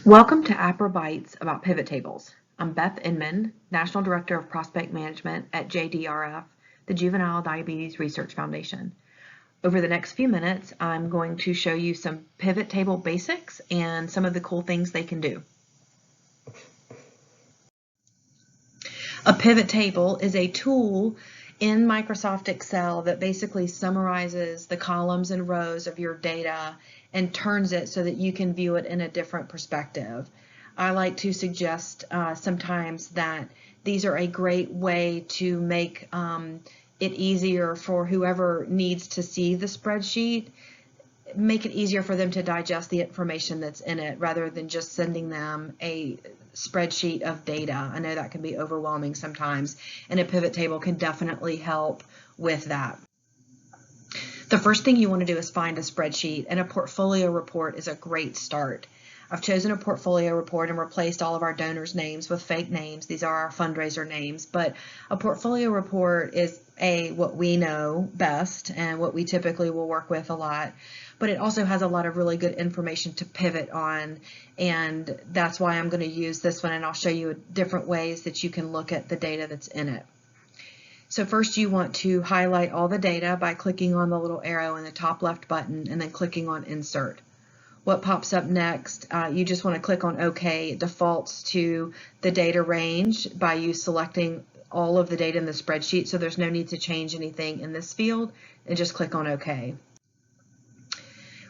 Welcome to Apra Bytes about pivot tables. I'm Beth Inman, National Director of Prospect Management at JDRF, the Juvenile Diabetes Research Foundation. Over the next few minutes, I'm going to show you some pivot table basics and some of the cool things they can do. A pivot table is a tool in Microsoft Excel that basically summarizes the columns and rows of your data and turns it so that you can view it in a different perspective. I like to suggest sometimes that these are a great way to make it easier for whoever needs to see the spreadsheet, make it easier for them to digest the information that's in it rather than just sending them a spreadsheet of data. I know that can be overwhelming sometimes, and a pivot table can definitely help with that. The first thing you want to do is find a spreadsheet, and a portfolio report is a great start. I've chosen a portfolio report and replaced all of our donors' names with fake names. These are our fundraiser names, but a portfolio report is what we know best and what we typically will work with a lot, but it also has a lot of really good information to pivot on, and that's why I'm going to use this one, and I'll show you different ways that you can look at the data that's in it. So first you want to highlight all the data by clicking on the little arrow in the top left button and then clicking on Insert. What pops up next, you just want to click on OK. It defaults to the data range by you selecting all of the data in the spreadsheet, so there's no need to change anything in this field, and just click on OK.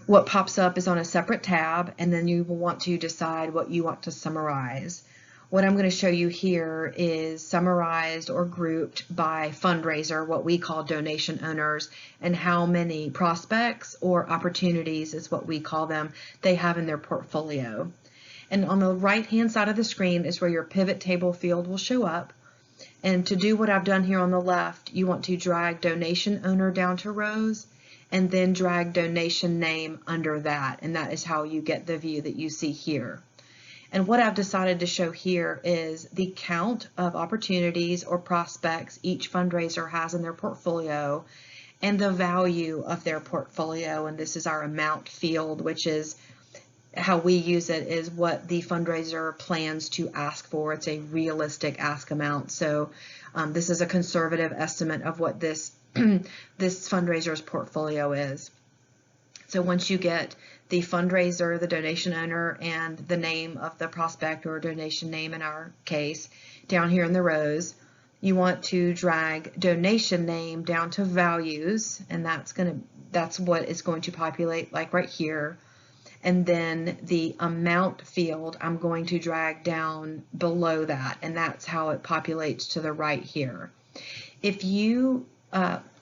What pops up is on a separate tab, and then you will want to decide what you want to summarize. What I'm going to show you here is summarized or grouped by fundraiser, what we call donation owners, and how many prospects or opportunities is what we call them they have in their portfolio. And on the right hand side of the screen is where your pivot table field will show up. And to do what I've done here on the left, you want to drag donation owner down to rows and then drag donation name under that, and that is how you get the view that you see here. And what I've decided to show here is the count of opportunities or prospects each fundraiser has in their portfolio and the value of their portfolio. And this is our amount field, which is how we use it, is what the fundraiser plans to ask for. It's a realistic ask amount. So this is a conservative estimate of what this fundraiser's portfolio is. So once you get the fundraiser, the donation owner, and the name of the prospect, or donation name in our case, down here in the rows, you want to drag donation name down to values, and that's what is going to populate, like right here. And then the amount field I'm going to drag down below that, and that's how it populates to the right here. If you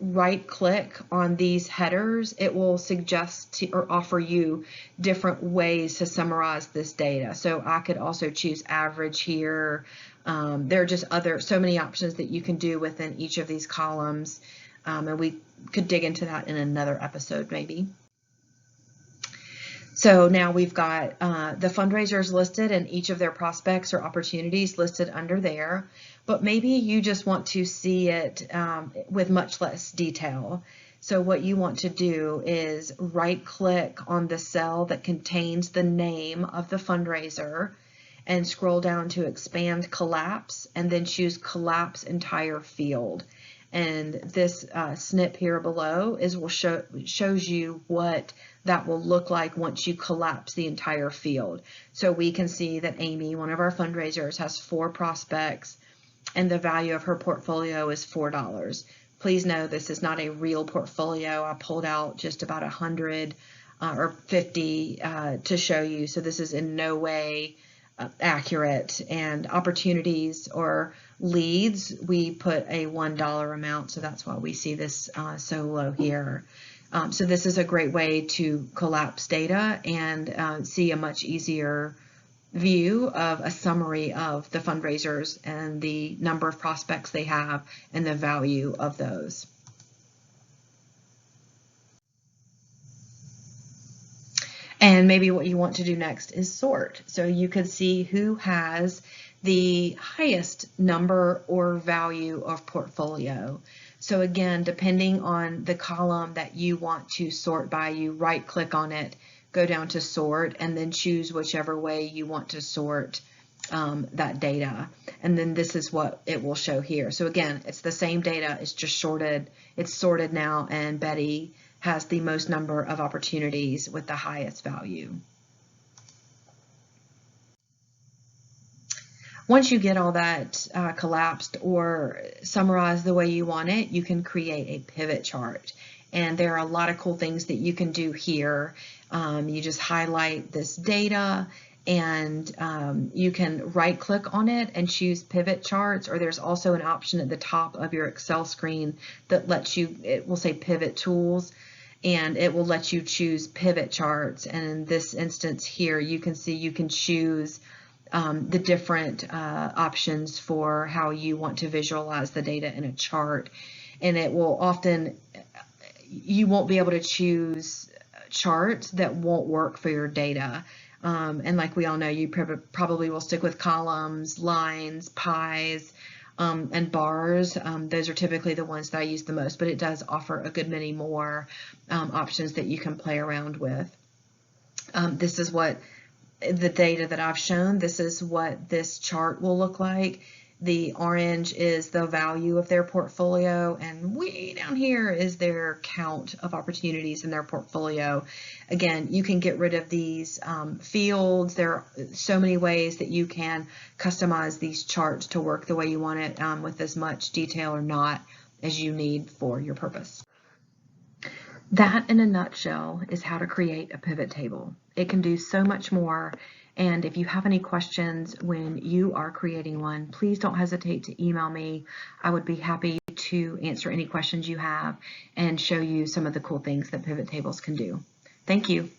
right click on these headers, it will suggest or offer you different ways to summarize this data. So I could also choose average here. There are just so many options that you can do within each of these columns, and we could dig into that in another episode maybe. So now we've got the fundraisers listed and each of their prospects or opportunities listed under there, but maybe you just want to see it with much less detail. So what you want to do is right click on the cell that contains the name of the fundraiser and scroll down to expand collapse, and then choose collapse entire field. And this snip here below shows you what that will look like once you collapse the entire field. So we can see that Amy, one of our fundraisers, has 4 prospects and the value of her portfolio is $4. Please know this is not a real portfolio. I pulled out just about 100 or 50 to show you. So this is in no way accurate. And opportunities or leads, we put a $1 amount, so that's why we see this so low here. So this is a great way to collapse data and see a much easier view of a summary of the fundraisers and the number of prospects they have and the value of those. And maybe what you want to do next is sort. So you could see who has the highest number or value of portfolio. So again, depending on the column that you want to sort by, you right click on it, go down to sort, and then choose whichever way you want to sort that data. And then this is what it will show here. So again, it's the same data, it's just sorted. It's sorted now, and Betty has the most number of opportunities with the highest value. Once you get all that collapsed or summarized the way you want it, you can create a pivot chart. And there are a lot of cool things that you can do here. You just highlight this data, and you can right click on it and choose pivot charts, or there's also an option at the top of your Excel screen that lets you, it will say pivot tools, and it will let you choose pivot charts. And in this instance here, you can see you can choose the different options for how you want to visualize the data in a chart. And it will often, you won't be able to choose charts that won't work for your data. And like we all know, you probably will stick with columns, lines, pies, and bars. Those are typically the ones that I use the most, but it does offer a good many more options that you can play around with. This is what the data that I've shown. This is what this chart will look like. The orange is the value of their portfolio, and way down here is their count of opportunities in their portfolio. Again, you can get rid of these fields. There are so many ways that you can customize these charts to work the way you want it, with as much detail or not as you need for your purpose. That, in a nutshell, is how to create a pivot table. It can do so much more, and if you have any questions when you are creating one, please don't hesitate to email me. I would be happy to answer any questions you have and show you some of the cool things that pivot tables can do. Thank you.